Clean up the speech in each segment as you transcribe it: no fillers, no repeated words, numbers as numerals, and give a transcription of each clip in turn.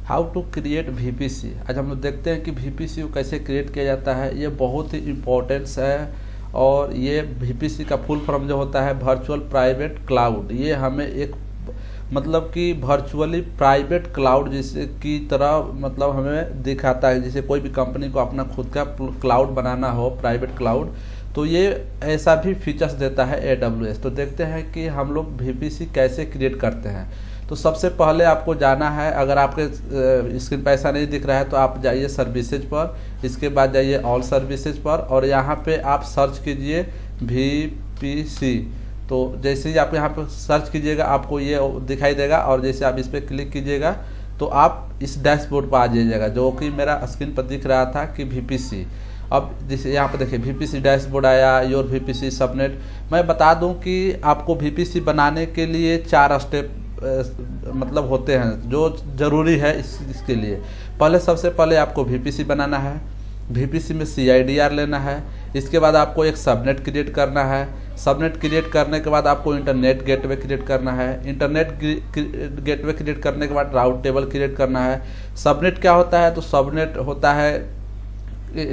How to create VPC. आज हम लोग देखते हैं कि वीपीसी को कैसे क्रिएट किया जाता है। ये बहुत ही इम्पोर्टेंस है और ये वीपीसी का फुल फॉर्म जो होता है वर्चुअल प्राइवेट क्लाउड। ये हमें एक मतलब कि वर्चुअली प्राइवेट क्लाउड जैसे की तरह मतलब हमें दिखाता है। जैसे कोई भी कंपनी को अपना खुद का क्लाउड बनाना हो, प्राइवेट क्लाउड, तो ये ऐसा भी फीचर्स देता है AWS। तो देखते हैं कि हम लोग वीपीसी कैसे क्रिएट करते हैं। तो सबसे पहले आपको जाना है, अगर आपके स्क्रीन पर ऐसा नहीं दिख रहा है तो आप जाइए सर्विसेज पर, इसके बाद जाइए ऑल सर्विसेज पर और यहाँ पे आप सर्च कीजिए वीपीसी। तो जैसे ही आप यहाँ पर सर्च कीजिएगा आपको ये दिखाई देगा और जैसे आप इस पर क्लिक कीजिएगा तो आप इस डैशबोर्ड पर आ जाइएगा, जो कि मेरा स्क्रीन पर दिख रहा था कि वीपीसी। अब जैसे यहाँ पर देखिए वीपीसी डैशबोर्ड आया, योर वीपीसी सबनेट। मैं बता दूं कि आपको वीपीसी बनाने के लिए 4 स्टेप मतलब होते हैं जो ज़रूरी है इसके लिए। पहले सबसे पहले आपको वीपीसी बनाना है, वीपीसी में CIDR लेना है, इसके बाद आपको एक सबनेट क्रिएट करना है, सबनेट क्रिएट करने के बाद आपको इंटरनेट गेटवे क्रिएट करना है, इंटरनेट गेटवे क्रिएट करने के बाद राउट टेबल क्रिएट करना है। सबनेट क्या होता है? तो सबनेट होता है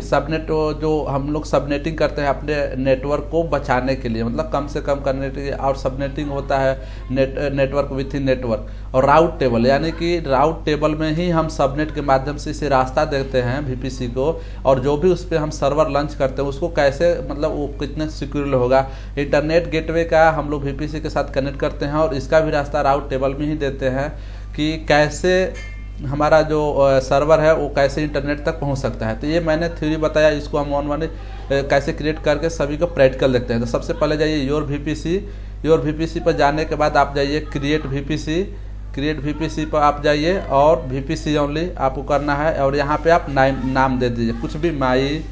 सबनेट जो हम लोग सबनेटिंग करते हैं अपने नेटवर्क को बचाने के लिए, मतलब कम से कम करने के लिए। और सबनेटिंग होता है नेटवर्क विथ इन नेटवर्क। और राउट टेबल यानी कि राउट टेबल में ही हम सबनेट के माध्यम से इसे रास्ता देते हैं वीपीसी को, और जो भी उस पर हम सर्वर लॉन्च करते हैं उसको कैसे मतलब वो कितने सिक्योर होगा। इंटरनेट गेटवे का हम लोग वीपीसी के साथ कनेक्ट करते हैं और इसका भी रास्ता राउट टेबल में ही देते हैं कि कैसे हमारा जो सर्वर है वो कैसे इंटरनेट तक पहुंच सकता है। तो ये मैंने थ्योरी बताया, इसको हम ऑन वन कैसे क्रिएट करके सभी को प्रैक्टिकल देखते हैं। तो सबसे पहले जाइए योर वीपीसी पर जाने के बाद आप जाइए क्रिएट वीपीसी पर आप जाइए और वीपीसी ओनली आपको करना है। और यहाँ पे आप नाम दे दीजिए कुछ भी, माई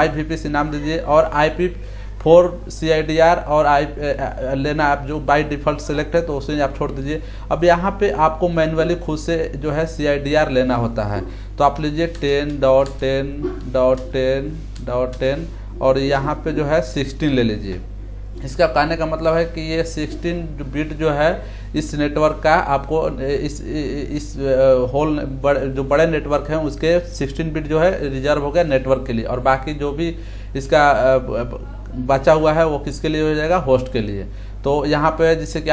वीपीसी नाम दीजिए और IP4 CIDR और लेना आप जो बाय डिफ़ॉल्ट सेलेक्ट है तो उसे आप छोड़ दीजिए। अब यहाँ पे आपको मैन्युअली खुद से जो है CIDR लेना होता है, तो आप लीजिए 10.10.10.10 और यहाँ पे जो है 16 ले लीजिए। इसका कहने का मतलब है कि ये 16 बिट जो है इस नेटवर्क का आपको इस होल जो बड़े नेटवर्क हैं उसके 16 बिट जो है रिजर्व हो गया नेटवर्क के लिए, और बाकी जो भी इसका बचा हुआ है वो किसके लिए हो जाएगा? होस्ट के लिए। तो यहाँ पे जैसे कि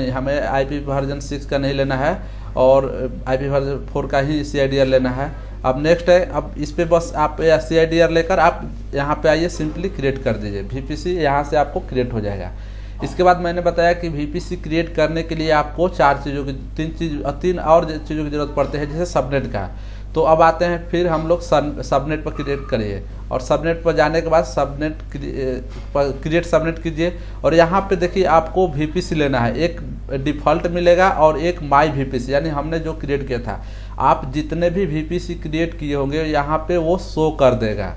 हमें IP वर्जन 6 का नहीं लेना है और IP वर्जन 4 का ही CIDR लेना है। अब नेक्स्ट है, अब इस पे बस आप CIDR लेकर आप यहाँ पे आइए, सिंपली क्रिएट कर दीजिए वीपीसी, यहाँ से आपको क्रिएट हो जाएगा। इसके बाद मैंने बताया कि वीपीसी क्रिएट करने के लिए आपको 4 चीज़ों की 3 और चीज़ों की जरूरत पड़ती है, जैसे सबनेट का। तो अब आते हैं फिर हम लोग सबनेट पर क्रिएट करिए और सबनेट पर जाने के बाद क्रिएट सबनेट कीजिए। और यहाँ पे देखिए आपको वीपीसी लेना है, एक डिफ़ॉल्ट मिलेगा और एक माई वीपीसी, यानी हमने जो क्रिएट किया था। आप जितने भी वीपीसी क्रिएट किए होंगे यहाँ पे वो शो कर देगा।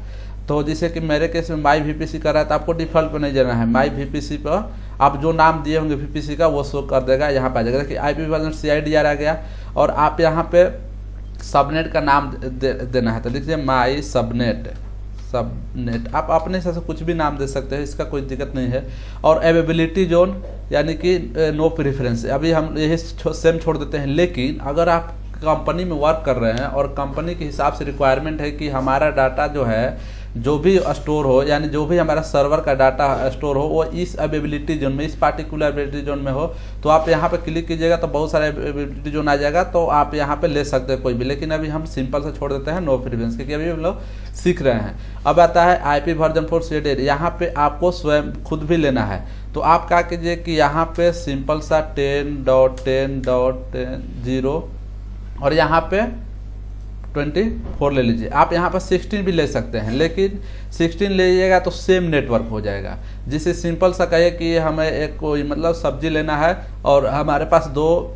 तो जैसे कि मेरे केस में माई वीपीसी कर रहा है तो आपको डिफ़ॉल्ट पर नहीं जाना है, माई वीपीसी पर आप जो नाम दिए होंगे वीपीसी का वो शो कर देगा, यहाँ पे आ जाएगा। देखिए IP वर्जन CIDR आ गया और आप यहाँ पे सबनेट का नाम देना है, तो लिखिए माई सबनेट। आप अपने हिसाब से कुछ भी नाम दे सकते हैं, इसका कोई दिक्कत नहीं है। और अवेलेबिलिटी जोन यानी कि नो प्रेफरेंस, अभी हम यही सेम छोड़ देते हैं। लेकिन अगर आप कंपनी में वर्क कर रहे हैं और कंपनी के हिसाब से रिक्वायरमेंट है कि हमारा डाटा जो है जो भी स्टोर हो, यानी जो भी हमारा सर्वर का डाटा स्टोर हो वो इस अवेलेबिलिटी जोन में, इस पार्टिकुलर अवेलेबिलिटी जोन में हो, तो आप यहाँ पे क्लिक कीजिएगा तो बहुत सारे अवेलेबिलिटी जोन आ जाएगा, तो आप यहाँ पे ले सकते हैं कोई भी। लेकिन अभी हम सिंपल से छोड़ देते हैं नो प्रेफरेंस, क्योंकि अभी हम लोग सीख रहे हैं। अब आता है IP वर्जन 4 CIDR, यहाँ पे आपको स्वयं खुद भी लेना है। तो आप क्या कीजिए कि यहाँ पे सिंपल सा 10.10.10 और यहाँ पे 24 ले लीजिए। आप यहाँ पर 16 भी ले सकते हैं, लेकिन 16 लीजिएगा तो सेम नेटवर्क हो जाएगा। जिसे सिंपल सा कहे कि हमें एक कोई मतलब सब्जी लेना है और हमारे पास दो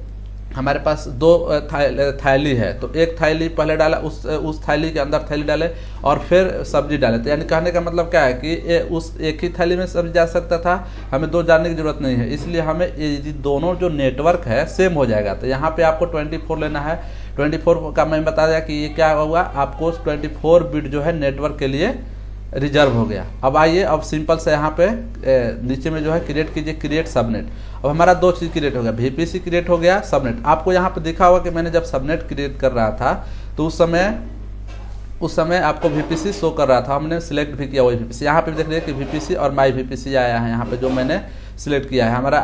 थाली है, तो एक थाली पहले डाला, उस थाली के अंदर थाली डाले और फिर सब्जी डाले। तो यानी कहने का मतलब क्या है कि उस एक ही थाली में सब्जी जा सकता था, हमें 2 डालने की जरूरत नहीं है। इसलिए हमें ये दोनों जो नेटवर्क है सेम हो जाएगा। तो यहाँ पे आपको 24 लेना है। 24 का मैं बता दिया कि ये क्या हुआ, आपको 24 बिट जो है नेटवर्क के लिए रिजर्व हो गया। अब आइए, अब सिंपल से यहाँ पे नीचे में जो है क्रिएट कीजिए, क्रिएट सबनेट। अब हमारा दो चीज़ क्रिएट हो गया, VPC क्रिएट हो गया, सबनेट। आपको यहाँ पे दिखा होगा कि मैंने जब सबनेट क्रिएट कर रहा था तो उस समय आपको VPC शो कर रहा था, हमने सिलेक्ट भी किया वही VPC। यहाँ पे देख रहे हैं कि VPC और माई VPC आया है यहाँ पे, जो मैंने सिलेक्ट किया है। हमारा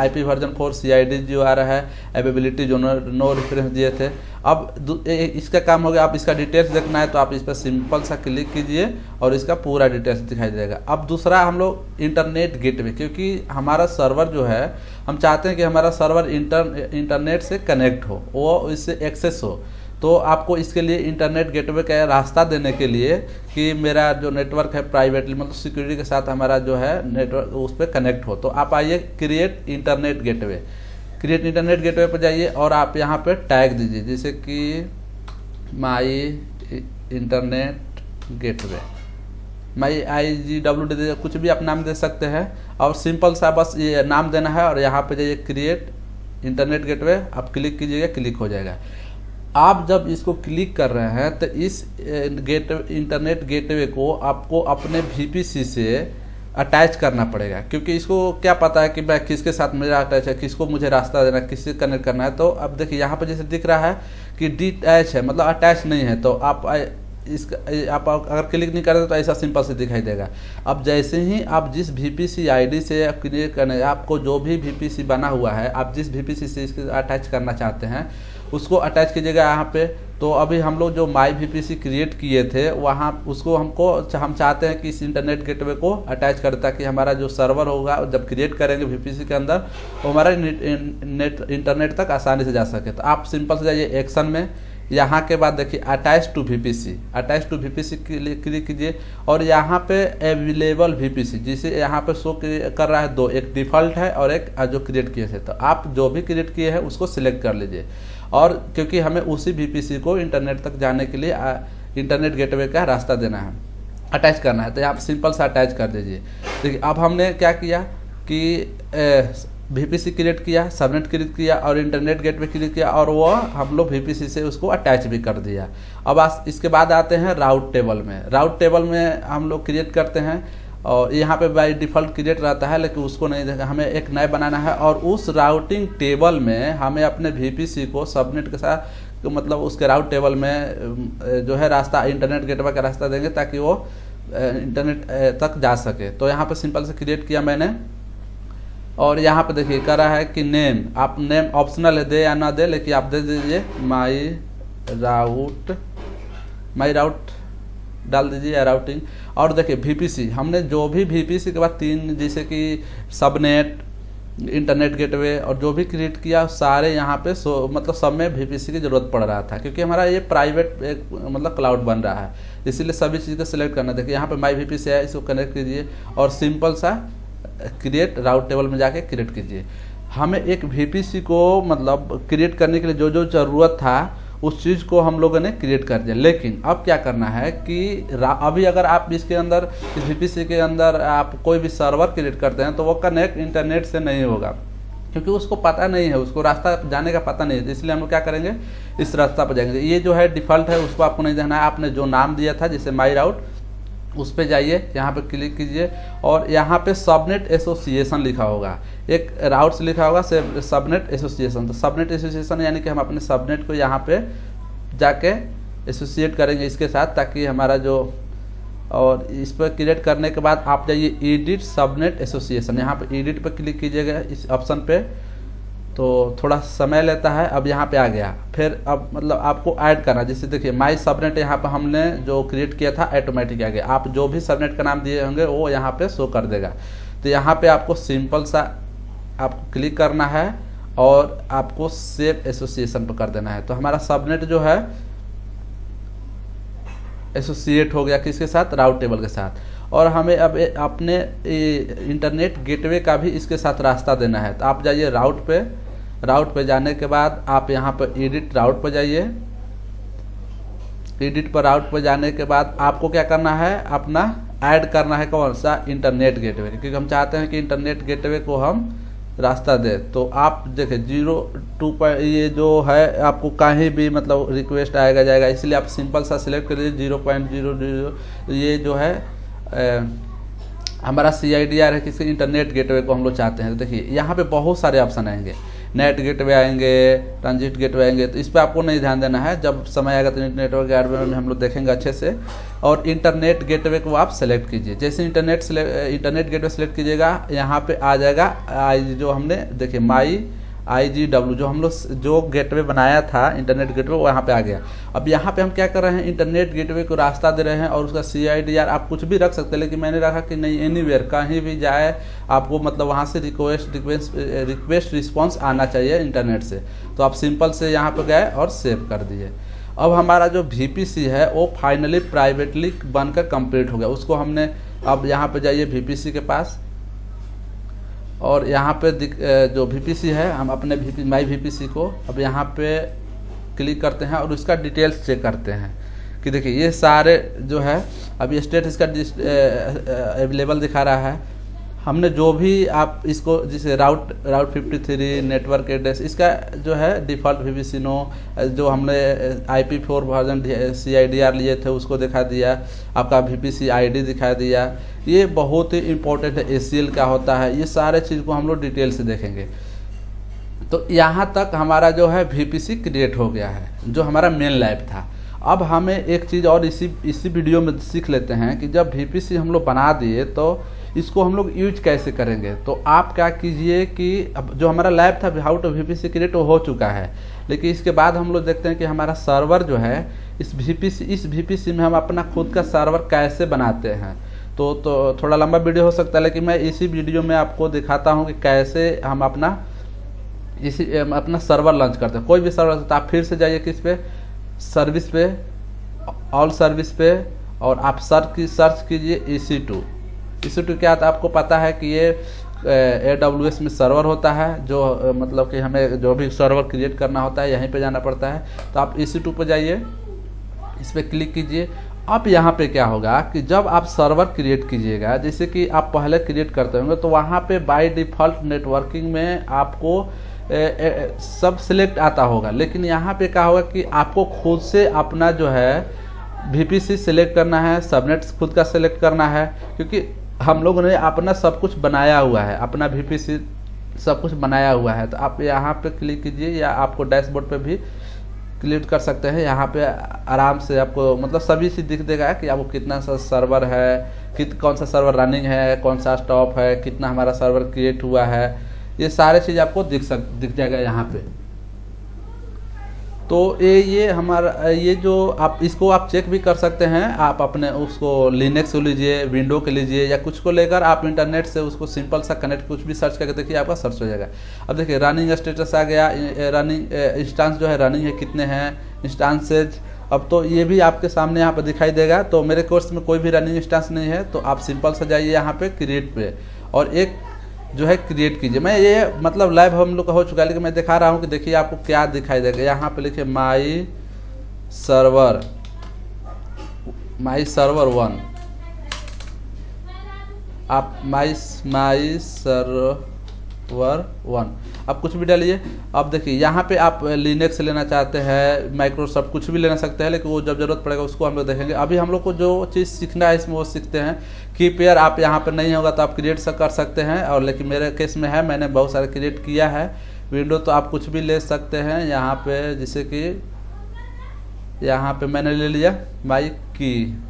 IP वर्जन 4 CID जो आ रहा है, अवेलेबिलिटी जो नो रेफरेंस दिए थे। अब इसका काम हो गया। आप इसका डिटेल्स देखना है तो आप इस पर सिंपल सा क्लिक कीजिए और इसका पूरा डिटेल्स दिखाई देगा। अब दूसरा हम लोग इंटरनेट गेटवे, क्योंकि हमारा सर्वर जो है, हम चाहते हैं कि हमारा सर्वर इंटरनेट से कनेक्ट हो, वो इससे एक्सेस हो। तो आपको इसके लिए इंटरनेट गेटवे का रास्ता देने के लिए कि मेरा जो नेटवर्क है प्राइवेटली, मतलब सिक्योरिटी के साथ हमारा जो है नेटवर्क उस पर कनेक्ट हो, तो आप आइए create internet gateway. Create internet gateway पर जाइए और आप यहाँ पे टैग दीजिए, जैसे कि my internet gateway, my IGW दे, कुछ भी आप नाम दे सकते हैं। और सिंपल सा बस ये नाम देना है और यहाँ पे जाइए क्रिएट इंटरनेट गेटवे, आप क्लिक कीजिएगा, क्लिक हो जाएगा। आप जब इसको क्लिक कर रहे हैं तो इस इंटरनेट गेटवे को आपको अपने VPC से अटैच करना पड़ेगा, क्योंकि इसको क्या पता है कि मैं किसके साथ मेरा अटैच है, किसको मुझे रास्ता देना है, किससे कनेक्ट करना है। तो अब देखिए यहाँ पे जैसे दिख रहा है कि डिटैच है, मतलब अटैच नहीं है। तो आप अगर क्लिक नहीं करें तो ऐसा सिंपल से दिखाई देगा। अब जैसे ही आप जिस VPC ID से क्रिएट करने, आपको जो भी VPC बना हुआ है, आप जिस VPC से इसके अटैच करना चाहते हैं उसको अटैच कीजिएगा यहाँ पे। तो अभी हम लोग जो माई VPC क्रिएट किए थे वहाँ उसको हम चाहते हैं कि इस इंटरनेट गेटवे को अटैच करें, ताकि हमारा जो सर्वर होगा जब क्रिएट करेंगे VPC के अंदर तो हमारा इंटरनेट तक आसानी से जा सके। तो आप सिंपल से जाइए एक्शन में, यहाँ के बाद देखिए अटैच टू VPC क्लिक कीजिए और यहाँ पे अवेलेबल VPC, जिसे यहाँ पे शो कर रहा है दो, एक डिफ़ॉल्ट है और एक जो क्रिएट किए थे। तो आप जो भी क्रिएट किए हैं उसको सिलेक्ट कर लीजिए, और क्योंकि हमें उसी VPC को इंटरनेट तक जाने के लिए इंटरनेट गेटवे का रास्ता देना है, अटैच करना है। तो यहाँ सिंपल सा अटैच कर दीजिए। देखिए अब हमने क्या किया कि VPC क्रिएट किया, सबनेट क्रिएट किया और इंटरनेट गेटवे क्रिएट किया, और वो हम लोग VPC से उसको अटैच भी कर दिया। अब इसके बाद आते हैं राउट टेबल में। राउट टेबल में हम लोग क्रिएट करते हैं और यहाँ पे बाय डिफ़ॉल्ट क्रिएट रहता है, लेकिन उसको नहीं देखा, हमें एक नया बनाना है। और उस राउटिंग टेबल में हमें अपने VPC को सबनेट के साथ, मतलब उसके राउट टेबल में जो है रास्ता, इंटरनेट गेटवे का रास्ता देंगे ताकि वो इंटरनेट तक जा सके। तो यहाँ पे सिंपल से क्रिएट किया मैंने, और यहाँ पे देखिए कह रहा है कि नेम, आप नेम ऑप्शनल है, दे या ना दे, लेकिन आप दे दीजिए माई राउट डाल दीजिए या राउटिंग। और देखिए VPC, हमने जो भी VPC के बाद 3 जैसे कि सबनेट, इंटरनेट गेटवे और जो भी क्रिएट किया सारे यहाँ पे मतलब सब में VPC की ज़रूरत पड़ रहा था, क्योंकि हमारा ये प्राइवेट एक मतलब क्लाउड बन रहा है, इसीलिए सभी चीज़ को सिलेक्ट करना। देखिए यहाँ पे माई VPC है, इसको कनेक्ट कीजिए और सिंपल सा क्रिएट राउट टेबल में जाके क्रिएट कीजिए। हमें एक VPC को मतलब क्रिएट करने के लिए जो जो ज़रूरत था उस चीज़ को हम लोगों ने क्रिएट कर दिया। लेकिन अब क्या करना है कि अभी अगर आप इसके अंदर, इस VPC के अंदर आप कोई भी सर्वर क्रिएट करते हैं तो वो कनेक्ट इंटरनेट से नहीं होगा, क्योंकि उसको पता नहीं है, उसको रास्ता जाने का पता नहीं है। इसलिए हम लोग क्या करेंगे, इस रास्ता पर जाएंगे। ये जो है डिफ़ॉल्ट है, उसको आपको नहीं देखना है। आपने जो नाम दिया था जैसे माई राउट, उस पे जाइए, यहाँ पे क्लिक कीजिए और यहाँ पे सबनेट एसोसिएशन लिखा होगा, एक राउट्स लिखा होगा सबनेट एसोसिएशन। तो सबनेट एसोसिएशन यानी कि हम अपने सबनेट को यहाँ पे जाके एसोसिएट करेंगे इसके साथ, ताकि हमारा जो, और इस पर क्रिएट करने के बाद आप जाइए एडिट सबनेट एसोसिएशन, यहाँ पे एडिट पर क्लिक कीजिएगा इस ऑप्शन पे। तो थोड़ा समय लेता है, अब यहाँ पे आ गया। फिर अब मतलब आपको ऐड करना, जैसे देखिए माई सबनेट यहाँ पे हमने जो क्रिएट किया था ऑटोमेटिक आ गया। आप जो भी सबनेट का नाम दिए होंगे वो यहाँ पे शो कर देगा। तो यहाँ पे आपको सिंपल सा आपको क्लिक करना है और आपको सेव एसोसिएशन पर कर देना है। तो हमारा सबनेट जो है एसोसिएट हो गया किसके साथ, राउट टेबल के साथ। और हमें अब अपने इंटरनेट गेटवे का भी इसके साथ रास्ता देना है। तो आप जाइए राउट पे जाने के बाद आप यहाँ पर एडिट राउट पर जाइए। एडिट पर राउट पर जाने के बाद आपको क्या करना है, अपना ऐड करना है कौन सा, इंटरनेट गेटवे, क्योंकि हम चाहते हैं कि इंटरनेट गेटवे को हम रास्ता दे, तो आप देखें 0 ये जो है आपको कहीं भी मतलब रिक्वेस्ट आएगा जाएगा, इसलिए आप सिंपल सा सिलेक्ट कर लीजिए 0.00। ये जो है हमारा CIDR है, किसी इंटरनेट गेटवे को हम लोग चाहते हैं। तो देखिए यहाँ पे बहुत सारे ऑप्शन आएंगे, नेट गेटवे आएंगे, ट्रांजिट गेटवे आएंगे, तो इस पर आपको नहीं ध्यान देना है। जब समय आएगा तो नेटवर्क गेटवे में हम लोग देखेंगे अच्छे से। और इंटरनेट गेटवे को आप सेलेक्ट कीजिए। जैसे इंटरनेट गेटवे सेलेक्ट कीजिएगा, यहाँ पे आ जाएगा जो हमने देखिए MyIGW जो हम लोग जो गेटवे बनाया था इंटरनेट गेटवे, वो यहाँ पे आ गया। अब यहाँ पे हम क्या कर रहे हैं, इंटरनेट गेटवे को रास्ता दे रहे हैं और उसका CIDR आप कुछ भी रख सकते हैं, लेकिन मैंने रखा कि नहीं एनीवेयर कहीं भी जाए आपको मतलब वहाँ से रिक्वेस्ट रिस्पॉन्स आना चाहिए इंटरनेट से। तो आप सिंपल से यहाँ पे गए और सेव कर दिए। अब हमारा जो VPC है वो फाइनली प्राइवेटली बनकर कंप्लीट हो गया। उसको हमने अब यहाँ पे जाइए VPC के पास, और यहाँ पे जो VPC है हम अपने माई VPC को अब यहाँ पे क्लिक करते हैं और उसका डिटेल्स चेक करते हैं कि देखिए ये सारे जो है अभी स्टेट इसका अवेलेबल दिखा रहा है। हमने जो भी आप इसको जैसे राउट 53 नेटवर्क एड्रेस, इसका जो है डिफ़ॉल्ट VPC नो, जो हमने IP4 वर्जन CIDR लिए थे उसको दिखा दिया, आपका VPC ID दिखा दिया। ये बहुत ही इम्पोर्टेंट है, ACL क्या होता है, ये सारे चीज़ को हम लोग डिटेल से देखेंगे। तो यहाँ तक हमारा जो है VPC क्रिएट हो गया है, जो हमारा मेन लैब था। अब हमें एक चीज़ और इसी वीडियो में सीख लेते हैं कि जब VPC हम लोग बना दिए तो इसको हम लोग यूज कैसे करेंगे। तो आप क्या कीजिए कि अब जो हमारा लैब था हाउ टू VPC क्रिएट हो चुका है, लेकिन इसके बाद हम लोग देखते हैं कि हमारा सर्वर जो है इस VPC में हम अपना खुद का सर्वर कैसे बनाते हैं। तो थोड़ा लंबा वीडियो हो सकता है, लेकिन मैं इसी वीडियो में आपको दिखाता हूँ कि कैसे हम अपना सर्वर लॉन्च करते हैं। कोई भी सर्वर, तो आप फिर से जाइए किस पे, सर्विस पे, ऑल सर्विस पे, और आप सर्च कीजिए EC2 क्या था आपको पता है कि ये AWS में सर्वर होता है, जो मतलब कि हमें जो भी सर्वर क्रिएट करना होता है यहीं पे जाना पड़ता है। तो आप EC2 पे जाइए, इस पर क्लिक कीजिए। अब यहाँ पे क्या होगा कि जब आप सर्वर क्रिएट कीजिएगा, जैसे कि आप पहले क्रिएट करते होंगे, तो वहाँ पे बाय डिफ़ॉल्ट नेटवर्किंग में आपको सब सिलेक्ट आता होगा, लेकिन यहाँ पे क्या होगा कि आपको खुद से अपना जो है VPC सिलेक्ट करना है, सबनेट खुद का सिलेक्ट करना है, क्योंकि हम लोगों ने अपना सब कुछ बनाया हुआ है, अपना VPC सब कुछ बनाया हुआ है। तो आप यहाँ पे क्लिक कीजिए, या आपको डैशबोर्ड पे भी क्लिक कर सकते हैं। यहाँ पे आराम से आपको मतलब सभी चीज़ दिख देगा कि आपको कितना सा सर्वर है, कौन सा सर्वर रनिंग है, कौन सा स्टॉप है, कितना हमारा सर्वर क्रिएट हुआ है, ये सारे चीज़ आपको दिख जाएगा यहाँ पे। तो ये हमारा ये जो आप इसको आप चेक भी कर सकते हैं, आप अपने उसको लिनक्स को लीजिए, विंडो के लीजिए, या कुछ को लेकर आप इंटरनेट से उसको सिंपल सा कनेक्ट कुछ भी सर्च करके देखिए, आपका सर्च हो जाएगा। अब देखिए रनिंग स्टेटस आ गया, रनिंग इंस्टांस जो है रनिंग है, कितने हैं इंस्टांसेज। अब तो ये भी आपके सामने यहाँ पर दिखाई देगा। तो मेरे कोर्स में कोई भी रनिंग इंस्टांस नहीं है, तो आप सिंपल से जाइए यहाँ पे क्रिएट पे और एक जो है क्रिएट कीजिए। मैं ये मतलब लाइव हम लोग का हो चुका है, लेकिन मैं दिखा रहा हूँ कि देखिए आपको क्या दिखाई देगा। यहाँ पे लिखिए माई सर्वर 1, आप माई सर्वर 1 आप कुछ भी डालिए। अब देखिए यहाँ पे आप लिनक्स लेना चाहते हैं, माइक्रोसॉफ्ट कुछ भी लेना सकते हैं, लेकिन वो जब जरूरत पड़ेगा उसको हम लोग देखेंगे। अभी हम लोग को जो चीज़ सीखना है इसमें वो सीखते हैं। की पेयर आप यहाँ पर नहीं होगा तो आप क्रिएट कर सकते हैं, और लेकिन मेरे केस में है, मैंने बहुत सारे क्रिएट किया है। विंडो तो आप कुछ भी ले सकते हैं यहाँ पे, जैसे कि यहाँ पे मैंने ले लिया माई की।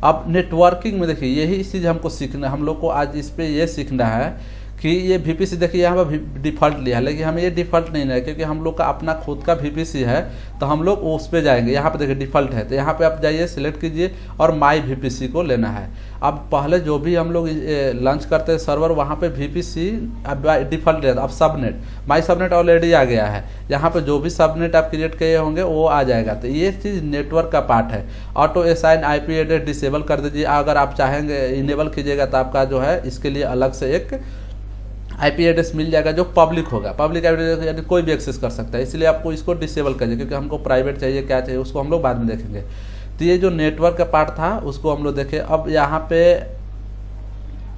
अब नेटवर्किंग में देखिए यही चीज़ हमको सीखना, हम लोग को आज इस पर ये सीखना है कि ये VPC देखिए यहाँ पर डिफ़ॉल्ट लिया है, लेकिन हमें ये डिफ़ॉल्ट नहीं है, क्योंकि हम लोग का अपना खुद का VPC है। तो हम लोग उस पर जाएंगे, यहाँ पे देखिए डिफ़ॉल्ट है, तो यहाँ पे आप जाइए सिलेक्ट कीजिए और माई VPC को लेना है। अब पहले जो भी हम लोग लॉन्च करते हैं सर्वर, वहाँ पे VPC अब डिफ़ॉल्ट रहता है। अब सबनेट, माई सबनेट ऑलरेडी आ गया है, यहाँ पे जो भी सबनेट आप क्रिएट किए होंगे वो आ जाएगा। तो ये चीज़ नेटवर्क का पार्ट है। Auto assign IP address disable कर दीजिए, अगर आप चाहेंगे इनेबल कीजिएगा तो आपका जो है इसके लिए अलग से एक IP एड्रेस मिल जाएगा जो पब्लिक होगा। पब्लिक एड्रेस यानी कोई भी एक्सेस कर सकता है, इसलिए आपको इसको डिसेबल करिए, क्योंकि हमको प्राइवेट चाहिए, क्या चाहिए उसको हम लोग बाद में देखेंगे। तो ये जो नेटवर्क का पार्ट था उसको हम लोग देखें। अब यहाँ पे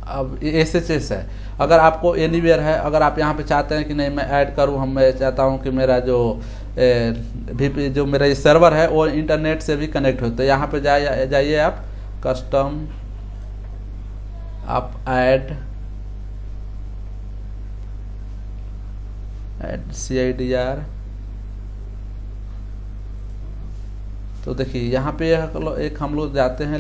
अब SSH है, अगर आपको एनीवेयर है, अगर आप यहाँ पे चाहते हैं कि नहीं मैं ऐड करूँ, मैं चाहता हूँ कि मेरा जो जो मेरा ये सर्वर है वो इंटरनेट से भी कनेक्ट हो, तो यहाँ पे जाइए आप कस्टम, आप ऐड CIDR। तो देखिए यहाँ पे एक हम लोग जाते हैं,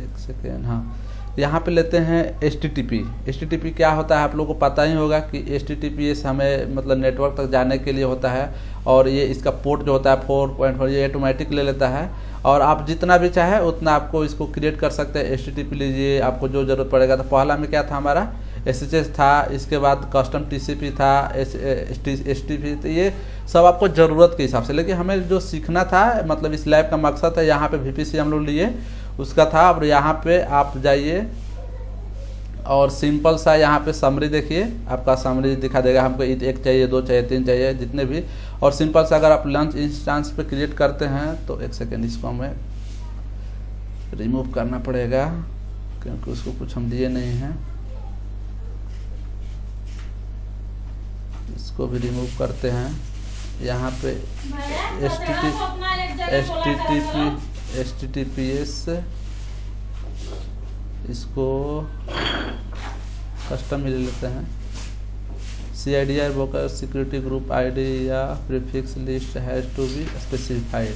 एक सेकेंड, हाँ यहाँ पे लेते हैं HTTP क्या होता है आप लोगों को पता ही होगा कि HTTPS हमें मतलब नेटवर्क तक जाने के लिए होता है, और ये इसका पोर्ट जो होता है 4.4 ये ऑटोमेटिक ले लेता है, और आप जितना भी चाहे उतना आपको इसको क्रिएट कर सकते हैं। HTTP लीजिए, आपको जो ज़रूरत पड़ेगा। तो पहला में क्या था हमारा SSH था, इसके बाद कस्टम TCP था, HTTP, तो ये सब आपको ज़रूरत के हिसाब से, लेकिन हमें जो सीखना था मतलब इस लैब का मकसद है, यहाँ पे VPC हम लोग लिए उसका था। अब यहाँ पे आप जाइए और सिंपल सा यहाँ पे समरी देखिए, आपका समरी दिखा देगा हमको 1 चाहिए, 2 चाहिए, 3 चाहिए, जितने भी। और सिंपल सा अगर आप लंच इंस्टेंस पे क्रिएट करते हैं तो एक सेकेंड इसको हमें रिमूव करना पड़ेगा क्योंकि उसको कुछ हम दिए नहीं हैं, इसको भी रिमूव करते हैं। यहाँ पे HTTPS इसको कस्टम में ले लेते हैं। CIDR broker security group ID या prefix list has to be specified.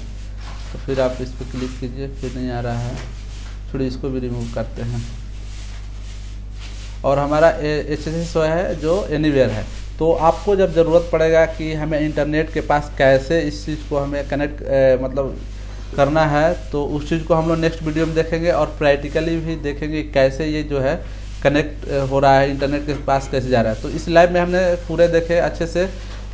तो फिर आप इस पर क्लिक कीजिए, फिर नहीं आ रहा है, थोड़ी इसको भी रिमूव करते हैं। और हमारा HSH है जो एनीवेयर है। तो आपको जब ज़रूरत पड़ेगा कि हमें इंटरनेट के पास कैसे इस चीज़ को हमें कनेक्ट मतलब करना है, तो उस चीज़ को हम लोग नेक्स्ट वीडियो में देखेंगे, और प्रैक्टिकली भी देखेंगे कैसे ये जो है कनेक्ट हो रहा है, इंटरनेट के पास कैसे जा रहा है। तो इस लाइव में हमने पूरे देखे अच्छे से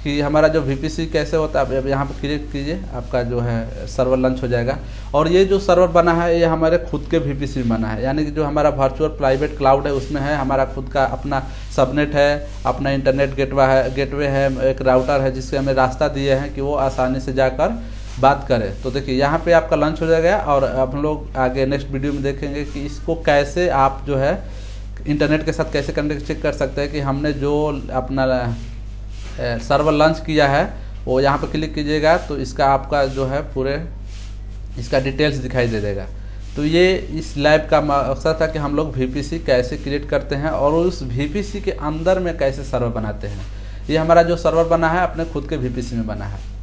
कि हमारा जो VPC कैसे होता है। अब यहाँ पर क्लिक कीजिए, आपका जो है सर्वर लॉन्च हो जाएगा। और ये जो सर्वर बना है ये हमारे खुद के VPC में बना है, यानी कि जो हमारा वर्चुअल प्राइवेट क्लाउड है उसमें है हमारा खुद का अपना सबनेट है, अपना इंटरनेट गेटवे है, एक राउटर है जिससे हमें रास्ता दिए हैं कि वो आसानी से जाकर बात करें। तो देखिए यहाँ पे आपका लॉन्च हो जाएगा, और अब हम लोग आगे नेक्स्ट वीडियो में देखेंगे कि इसको कैसे आप जो है इंटरनेट के साथ कैसे कनेक्ट चेक कर सकते हैं कि हमने जो अपना सर्वर लॉन्च किया है वो यहाँ पे क्लिक कीजिएगा तो इसका आपका जो है पूरे इसका डिटेल्स दिखाई दे देगा। तो ये इस लैब का मकसद था कि हम लोग VPC कैसे क्रिएट करते हैं और उस VPC के अंदर में कैसे सर्वर बनाते हैं। ये हमारा जो सर्वर बना है अपने खुद के VPC में बना है।